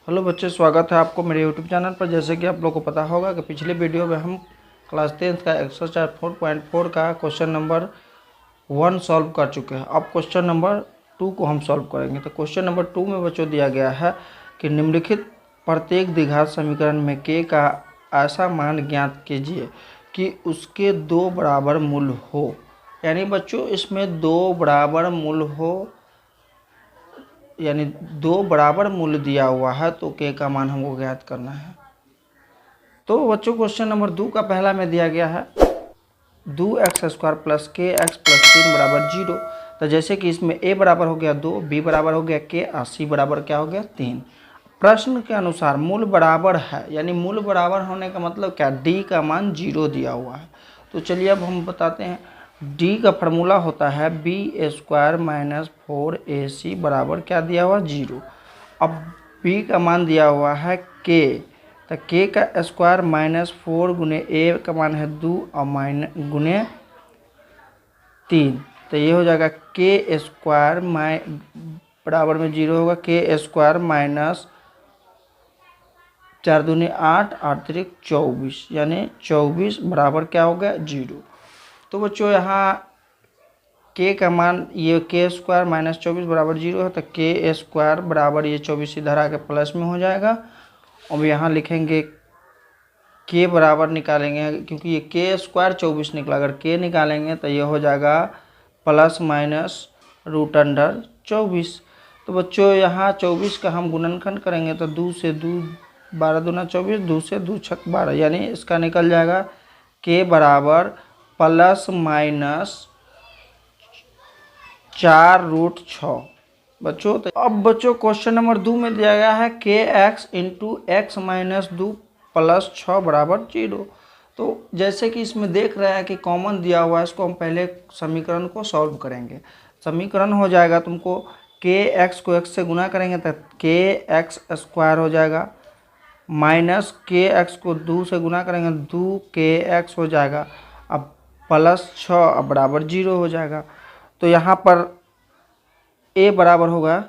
Hello बच्चे, स्वागत है आपको मेरे यूट्यूब चैनल पर। जैसे कि आप लोगों को पता होगा कि पिछले वीडियो में हम क्लास 10 का एक्सरसाइज 4.4 का क्वेश्चन नंबर 1 सॉल्व कर चुके हैं। अब क्वेश्चन नंबर 2 को हम सॉल्व करेंगे। तो क्वेश्चन नंबर 2 में बच्चों दिया गया है कि निम्नलिखित प्रत्येक द्विघात समीकरण में k का ऐसा मान ज्ञात कीजिए कि उसके दो बराबर मूल हो। यानी बच्चों इसमें दो बराबर मूल हो, यानी दो बराबर मूल्य दिया हुआ है तो k का मान हमको ज्ञात करना है। तो बच्चों क्वेश्चन नंबर 2 का पहला में दिया गया है 2x² प्लस के एक्स प्लस 3 बराबर 0। तो जैसे कि इसमें a बराबर हो गया 2, b बराबर हो गया k और c बराबर क्या हो गया 3। प्रश्न के अनुसार मूल बराबर है, यानी मूल बराबर होने का मतलब क्या, d का मान 0 दिया हुआ है। तो चलिए अब हम बताते हैं। d का फार्मूला होता है b² माइनस 4ac बराबर क्या दिया हुआ 0। अब b का मान दिया हुआ है k, तो k का स्क्वायर माइनस 4 गुने a का मान है 2 और माइनस गुने 3, तो ये हो जाएगा k स्क्वायर बराबर में 0 होगा k स्क्वायर माइनस 4 दूनी 8 8 3 24, यानी 24 बराबर क्या हो गया 0। तो बच्चों यहाँ k का मान ये k स्क्वायर माइनस 24 बराबर 0 है, तो k स्क्वायर बराबर ये 24 इधर आके प्लस में हो जाएगा। अब यहाँ लिखेंगे k बराबर निकालेंगे, क्योंकि ये k स्क्वायर 24 निकला, अगर k निकालेंगे तो ये हो जाएगा प्लस माइनस रूट अंडर 24। तो बच्चों यहाँ 24 का हम गुणनखंड करेंगे तो 2 से 2 12 दूना 24, 2 से 2 छक 12, यानी इसका निकल जाएगा k बराबर प्लस माइनस 4√6 बच्चों। तो अब बच्चों क्वेश्चन नंबर 2 में दिया गया है kx into x minus 2 plus 6 बराबर 0। तो जैसे कि इसमें देख रहे हैं कि कॉमन दिया हुआ है, इसको हम पहले समीकरण को सॉल्व करेंगे। समीकरण हो जाएगा तुमको kx को x से गुना करेंगे तो kx स्क्वायर हो जाएगा, माइनस kx को 2 से गुना करेंगे 2kx हो जाएगा, अब प्लस 6 अब बराबर 0 हो जाएगा। तो यहाँ पर a बराबर होगा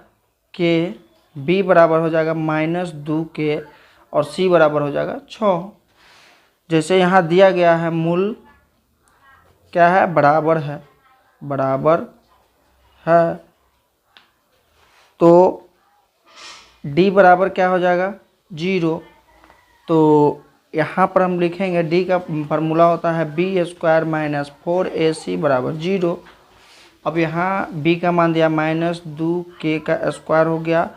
k, b बराबर हो जाएगा माइनस 2k और c बराबर हो जाएगा 6। जैसे यहाँ दिया गया है मूल क्या है, बराबर है, बराबर है, तो d बराबर क्या हो जाएगा 0। तो यहाँ पर हम लिखेंगे d का फार्मूला होता है b² माइनस 4ac बराबर 0। अब यहाँ b का मान दिया माइनस 2k का स्क्वायर हो गया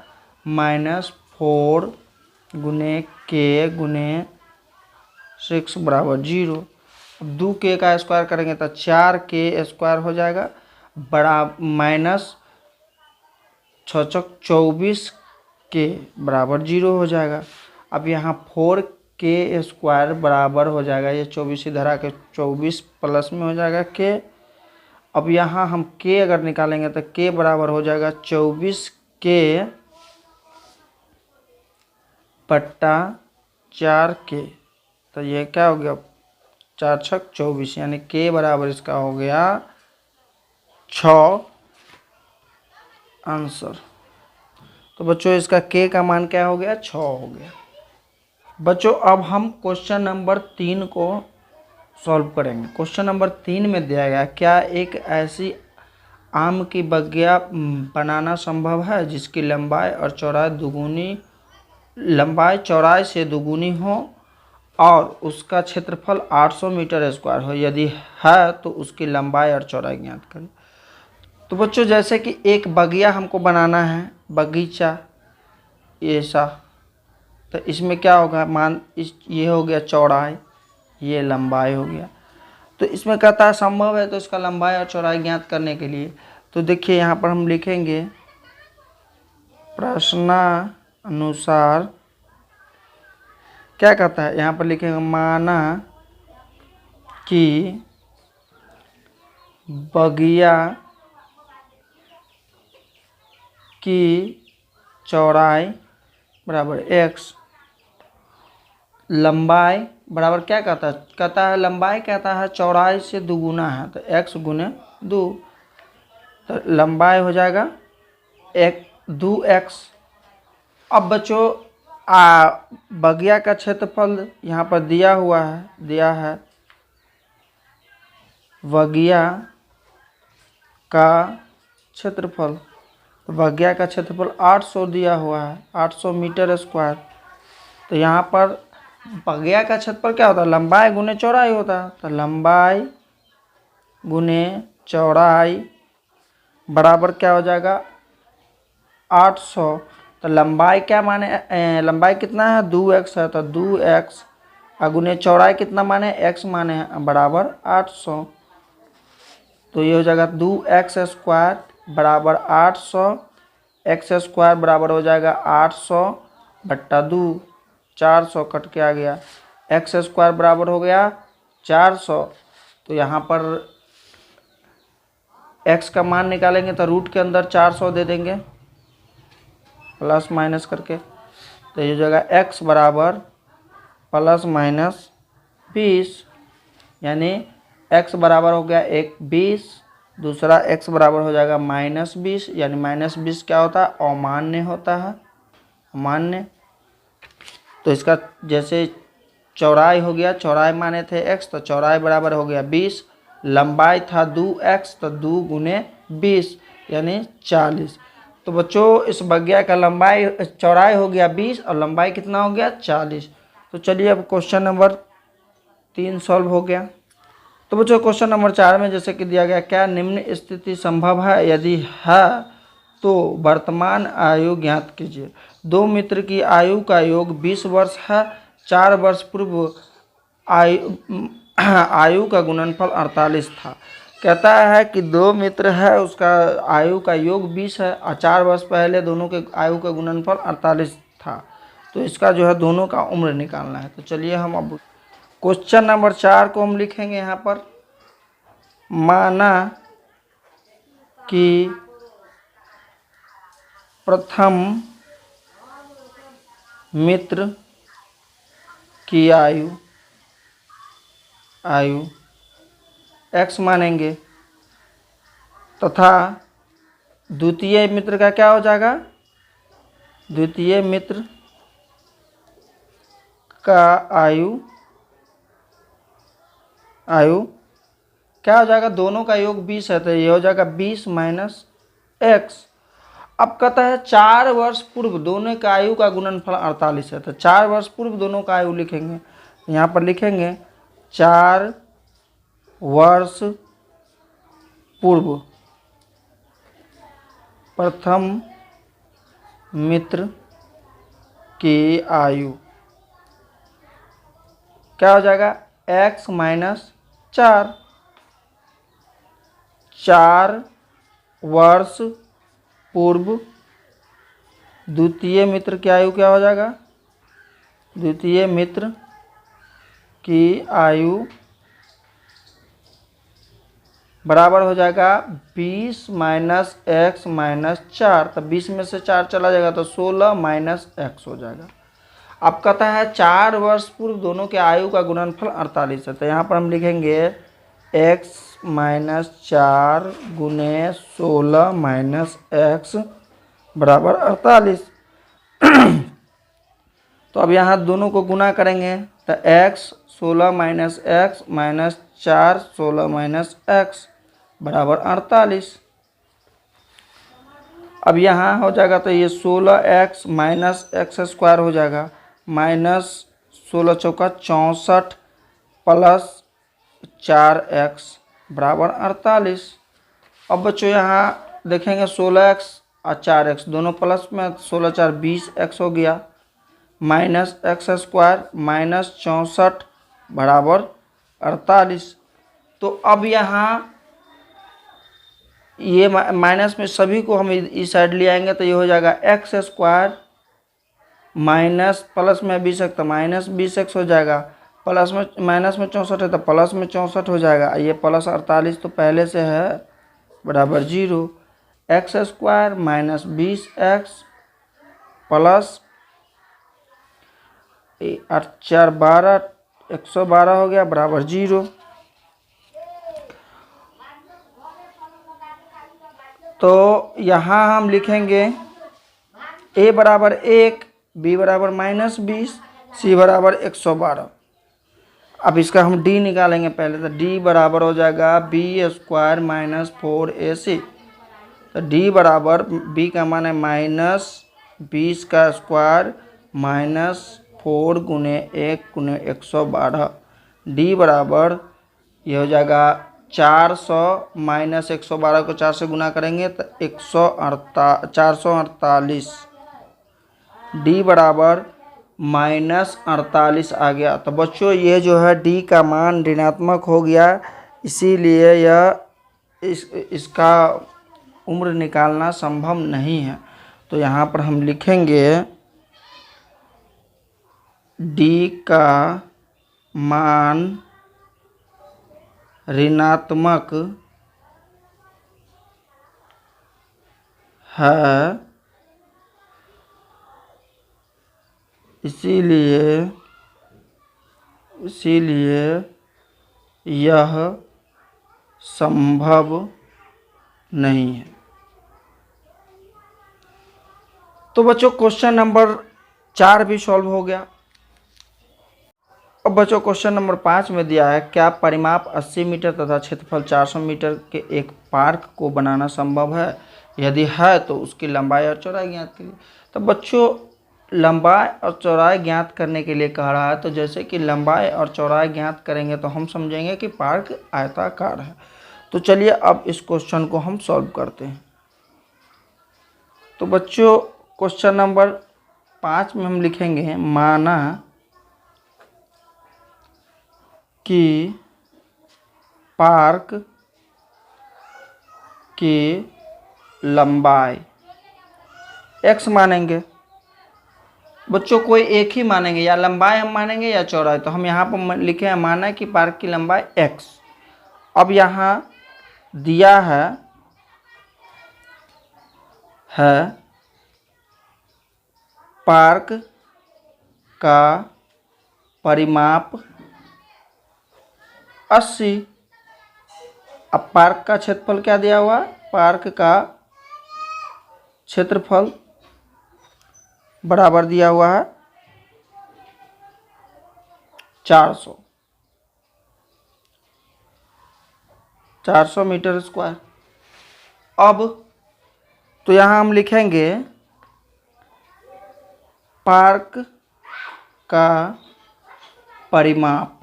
माइनस 4 गुने k गुने 6 बराबर 0। अब 2k का स्क्वायर करेंगे तो 4k स्क्वायर हो जाएगा, बड़ा माइनस 6 24 k बराबर 0 हो जाएगा। अब यहाँ 4k स्क्वायर बराबर हो जाएगा, ये 24 इधर आके 24 प्लस में हो जाएगा k। अब यहाँ हम k अगर निकालेंगे तो k बराबर हो जाएगा 24k बट्टा 4k, तो ये क्या हो गया 4 छक 24, यानी k बराबर इसका हो गया 6 आंसर। तो बच्चों इसका k का मान क्या हो गया 6 हो गया। बच्चों अब हम क्वेश्चन नंबर 3 को सॉल्व करेंगे। क्वेश्चन नंबर 3 में दिया गया क्या एक ऐसी आम की बगिया बनाना संभव है जिसकी लंबाई चौड़ाई से दुगुनी हो और उसका क्षेत्रफल 800 मीटर स्क्वायर हो, यदि है तो उसकी लंबाई और चौड़ाई ज्ञात करें। तो बच्चों जैसे कि एक बगिया हमको बनाना है, बगीचा ऐसा, तो इसमें क्या होगा ये हो गया चौड़ाई, ये लंबाई हो गया। तो इसमें कहता है संभव है, तो इसका लंबाई और चौड़ाई ज्ञात करने के लिए तो देखिए यहाँ पर हम लिखेंगे प्रश्नानुसार क्या कहता है, यहाँ पर लिखेंगे माना कि बगिया की चौड़ाई बराबर x, लंबाई बराबर क्या कहता है लंबाई कहता है चौड़ाई से दुगुना है, तो x गुने 2, तो लंबाई हो जाएगा 2x। अब बच्चों बगिया का क्षेत्रफल यहाँ पर दिया है बगिया का क्षेत्रफल। तो बगिया का क्षेत्रफल 800 दिया हुआ है, 800 मीटर स्क्वायर। तो यहाँ पर बगिया का क्षेत्रफल क्या होता है, लंबाई गुने चौड़ाई होता है। तो लंबाई गुने चौड़ाई बराबर क्या हो जाएगा 800। तो लंबाई क्या माने, लंबाई कितना है 2x है, तो 2x गुने चौड़ाई कितना माने x माने बराबर 800। तो ये हो जाएगा 2x स्क्वायर बराबर 800, एक्स स्क्वायर बराबर हो जाएगा 800 बट्टा 2, 400 कट के आ गया। एक्स स्क्वायर बराबर हो गया 400। तो यहाँ पर x का मान निकालेंगे तो रूट के अंदर 400 दे देंगे प्लस माइनस करके। तो ये हो जाएगा x बराबर प्लस माइनस 20, यानी x बराबर हो गया 20, दूसरा x बराबर हो जाएगा -20, यानी -20 क्या होता है अमान्य होता है, अमान्य। तो इसका जैसे चौड़ाई हो गया, चौड़ाई माने थे x, तो चौड़ाई बराबर हो गया 20, लंबाई था 2x, तो 2 गुने 20 यानी 40। तो बच्चों इस बगिया का लंबाई चौड़ाई हो गया 20 और लंबाई कितना हो गया 40। तो चलिए अब क्वेश्चन नंबर 3 सॉल्व हो गया। तो बच्चों क्वेश्चन नंबर 4 में जैसे कि दिया गया, क्या निम्न स्थिति संभव है, यदि है तो वर्तमान आयु ज्ञात कीजिए। दो मित्र की आयु का योग 20 वर्ष है, 4 वर्ष पूर्व आयु का गुणनफल 48 था। कहता है कि दो मित्र है, उसका आयु का योग 20 है और 4 वर्ष पहले दोनों के आयु का गुणनफल 48 था। तो इसका जो है दोनों का उम्र निकालना है। तो चलिए हम अब क्वेश्चन नंबर 4 को हम लिखेंगे यहाँ पर। माना कि प्रथम मित्र की आयु x मानेंगे तथा द्वितीय मित्र का क्या हो जाएगा, द्वितीय मित्र का आयु क्या हो जाएगा, दोनों का योग 20 है, तो ये हो जाएगा 20 माइनस x। अब कहता है 4 वर्ष पूर्व दोनों का आयु का गुणनफल 48 है, तो 4 वर्ष पूर्व दोनों का आयु लिखेंगे। यहाँ पर लिखेंगे 4 वर्ष पूर्व प्रथम मित्र की आयु क्या हो जाएगा x माइनस 4। 4 वर्ष पूर्व द्वितीय मित्र की आयु क्या हो जाएगा, द्वितीय मित्र की आयु बराबर हो जाएगा 20 माइनस x माइनस 4। तो 20 में से 4 चला जाएगा तो 16 माइनस x हो जाएगा। अब कहता है 4 वर्ष पूर्व दोनों के आयु का गुणनफल 48 है, तो यहाँ पर हम लिखेंगे x माइनस 4 गुने 16 माइनस x बराबर 48। तो अब यहाँ दोनों को गुना करेंगे तो x 16 minus x minus 4 16 minus x बराबर 48। अब यहाँ हो जाएगा तो ये 16x माइनस x स्क्वायर हो जाएगा, माइनस 16 चौका 64 प्लस 4x बराबर 48। अब बच्चों यहाँ देखेंगे 16x और 4x दोनों प्लस में, 16 4 20x हो गया, माइनस x स्क्वायर माइनस 64 बराबर 48। तो अब यहाँ ये माइनस में सभी को हम इस साइड ले आएंगे तो ये हो जाएगा x स्क्वायर माइनस प्लस में 20x तो माइनस 20x हो जाएगा, प्लस में माइनस में 64 है तो प्लस में 64 हो जाएगा। ये प्लस 48 तो पहले से है बराबर 0, x square minus 20x plus 8 4 12 112 हो गया बराबर 0। तो यहाँ हम लिखेंगे a बराबर 1, बी बराबर -20, सी बराबर 112। अब इसका हम डी निकालेंगे पहले, तो डी बराबर हो जाएगा बी स्क्वायर माइनस 4ac। तो डी बराबर बी का मान है -20 का स्क्वायर -4 गुने 1 गुने 112। डी बराबर ये हो जाएगा 400 माइनस 112 को 4 से गुना करेंगे तो 448। डी बराबर -48 आ गया। तो बच्चों ये जो है डी का मान ऋणात्मक हो गया, इसीलिए यह इसका उम्र निकालना संभव नहीं है। तो यहाँ पर हम लिखेंगे डी का मान ऋणात्मक है, इसीलिए यह संभव नहीं है। तो बच्चों क्वेश्चन नंबर 4 भी सॉल्व हो गया। अब बच्चों क्वेश्चन नंबर 5 में दिया है, क्या परिमाप 80 मीटर तथा क्षेत्रफल 400 मीटर के एक पार्क को बनाना संभव है? यदि है तो उसकी लंबाई और चौड़ाई ज्ञात कीजिए। तो बच्चों लंबाई और चौड़ाई ज्ञात करने के लिए कह रहा है, तो जैसे कि लंबाई और चौड़ाई ज्ञात करेंगे तो हम समझेंगे कि पार्क आयताकार है। तो चलिए अब इस क्वेश्चन को हम सॉल्व करते हैं। तो बच्चों क्वेश्चन नंबर 5 में हम लिखेंगे, माना कि पार्क की लंबाई x मानेंगे। बच्चों कोई एक ही मानेंगे, या लंबाई हम मानेंगे या चौड़ाई। तो हम यहाँ पर लिखे हैं माना कि पार्क की लंबाई x। अब यहाँ दिया है पार्क का परिमाप 80। अब पार्क का क्षेत्रफल क्या दिया हुआ है? पार्क का क्षेत्रफल बराबर दिया हुआ है 400 मीटर स्क्वायर। अब तो यहाँ हम लिखेंगे पार्क का परिमाप।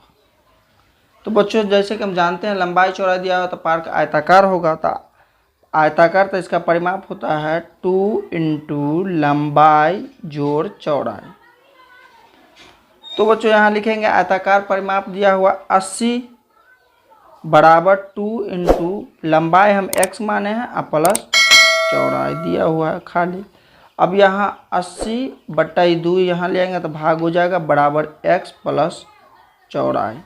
तो बच्चों जैसे कि हम जानते हैं लंबाई चौड़ाई दिया हुआ तो पार्क आयताकार होगा, तो आयताकार तो इसका परिमाप होता है 2 × लंबाई जोड़ चौड़ाई। तो बच्चों यहाँ लिखेंगे आयताकार परिमाप दिया हुआ 80 बराबर 2 × लंबाई हम x माने हैं और प्लस चौड़ाई दिया हुआ है खाली। अब यहाँ 80/2 यहाँ ले आएंगे तो भाग हो जाएगा बराबर x प्लस चौड़ाई।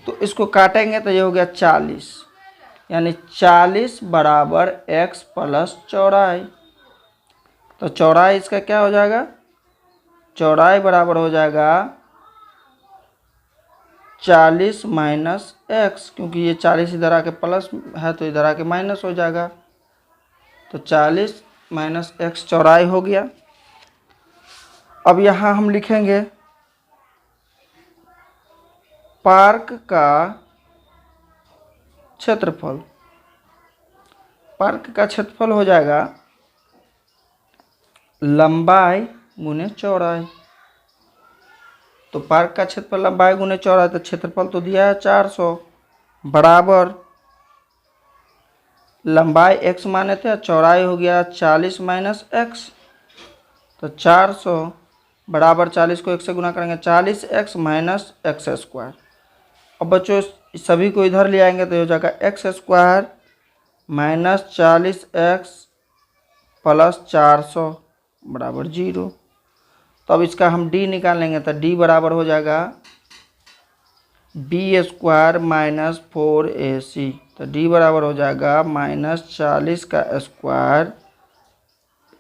तो इसको काटेंगे तो ये हो गया 40, यानी 40 बराबर x प्लस चौड़ाई। तो चौड़ाई इसका क्या हो जाएगा? चौड़ाई बराबर हो जाएगा 40 माइनस x, क्योंकि ये 40 इधर आके प्लस है तो इधर आके माइनस हो जाएगा। तो 40 माइनस x चौड़ाई हो गया। अब यहाँ हम लिखेंगे पार्क का क्षेत्रफल। पार्क का क्षेत्रफल हो जाएगा लंबाई गुने चौड़ाई। तो पार्क का क्षेत्रफल लंबाई गुने चौड़ाई, तो क्षेत्रफल तो दिया है 400 बराबर लंबाई x माने थे, चौड़ाई हो गया 40 माइनस x। तो 400 बराबर 40 को 1 से गुना करेंगे 40x माइनस एक्स स्क्वायर। अब बच्चों सभी को इधर ले आएंगे तो हो जाएगा x square minus 40x plus 400 बराबर 0। तो अब इसका हम d निकालेंगे तो d बराबर हो जाएगा b स्क्वायर माइनस 4ac। तो d बराबर हो जाएगा -40 का स्क्वायर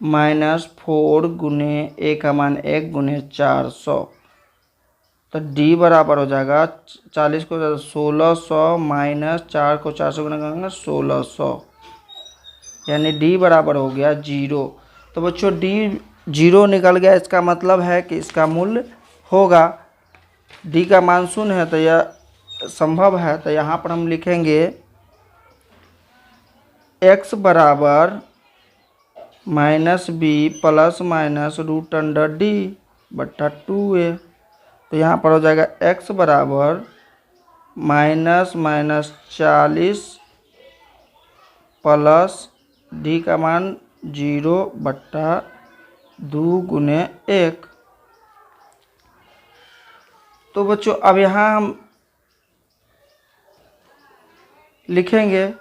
-4 गुने a का मान 1 गुने 400। तो d बराबर हो जाएगा 40 को 1600 माइनस 4 को 4 से गुना करेंगे 1600, यानी d बराबर हो गया 0। तो बच्चों d जीरो निकल गया, इसका मतलब है कि इसका मूल्य होगा, डी का मान शून्य है तो यह संभव है। तो यहाँ पर हम लिखेंगे x बराबर minus B plus minus root under D बट्टा 2a। तो यहाँ पर हो जाएगा x बराबर -40 प्लस डी का मान 0 बट्टा 2 गुने 1। तो बच्चों अब यहाँ हम लिखेंगे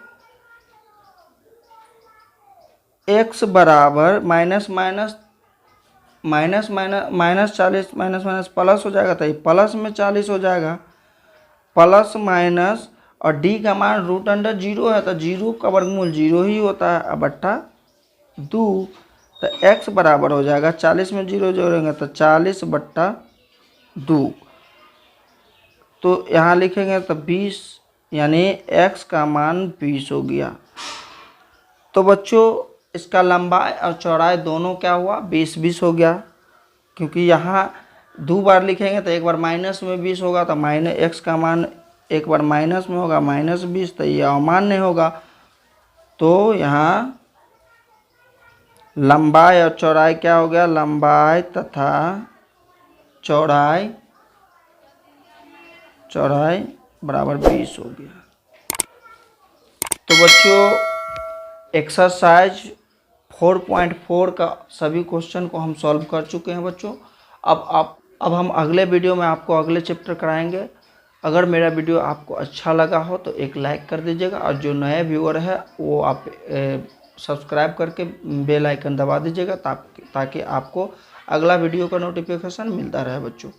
x बराबर माइनस 40 माइनस प्लस हो जाएगा, तो ये प्लस में 40 हो जाएगा, प्लस माइनस और d का मान रूट अंडर 0 है तो 0 का वर्गमूल 0 ही होता है, बट्टा 2। तो x बराबर हो जाएगा 40 में 0 जोड़ेंगे तो 40 बट्टा 2। तो यहाँ लिखेंगे तो 20, यानी x का मान 20 हो गया। तो बच्चों इसका लंबाई और चौड़ाई दोनों क्या हुआ, 20-20 हो गया, क्योंकि यहाँ दो बार लिखेंगे तो एक बार माइनस में 20 होगा, तो माइनस x का मान एक बार माइनस में होगा -20, तो ये अमान्य होगा। तो यहाँ लंबाई और चौड़ाई क्या हो गया, लंबाई तथा चौड़ाई बराबर 20 हो गया। तो बच्चों एक्सरसाइज 4.4 का सभी क्वेश्चन को हम सॉल्व कर चुके हैं बच्चों। अब हम अगले वीडियो में आपको अगले चैप्टर कराएंगे। अगर मेरा वीडियो आपको अच्छा लगा हो तो एक लाइक कर दीजिएगा, और जो नए व्यूअर है वो आप सब्सक्राइब करके बेल आइकन दबा दीजिएगा, ताकि आपको अगला वीडियो का नोटिफिकेशन मिलता रहे बच्चों।